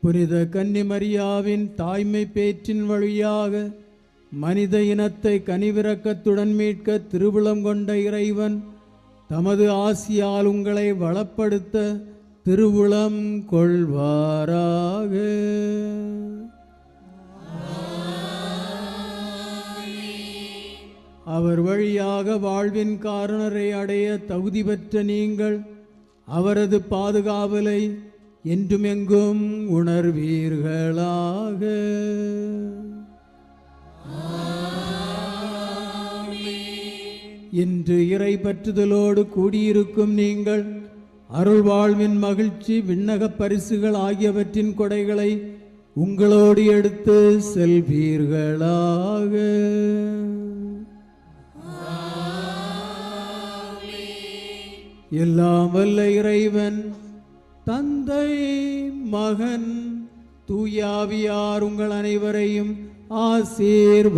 புனித கன்னிமரியாவின் தாய்மை பேற்றின் வழியாக மனித இனத்தை கனிவிரக்கத்துடன் மீட்க திருவுளம் கொண்ட இறைவன் தமது ஆசியால் உங்களை வளப்படுத்த திருவுளம் கொள்வாராக. அவர் வழியாக வாழ்வின் காரணரை அடைய தகுதி பெற்ற நீங்கள் அவரது பாதுகாவலை என்றுமெங்கும் உணர்வீர்களாக. இன்று இறை பற்றுதலோடு கூடியிருக்கும் நீங்கள் அருள் வாழ்வின் மகிழ்ச்சி விண்ணக பரிசுகள் ஆகியவற்றின் கொடைகளை உங்களோடு எடுத்து செல்வீர்களாக. எல்லாம் வல்ல இறைவன் தந்தை மகன் தூயாவியார் உங்கள் அனைவரையும் ஆசீர்வதிப்பாராக.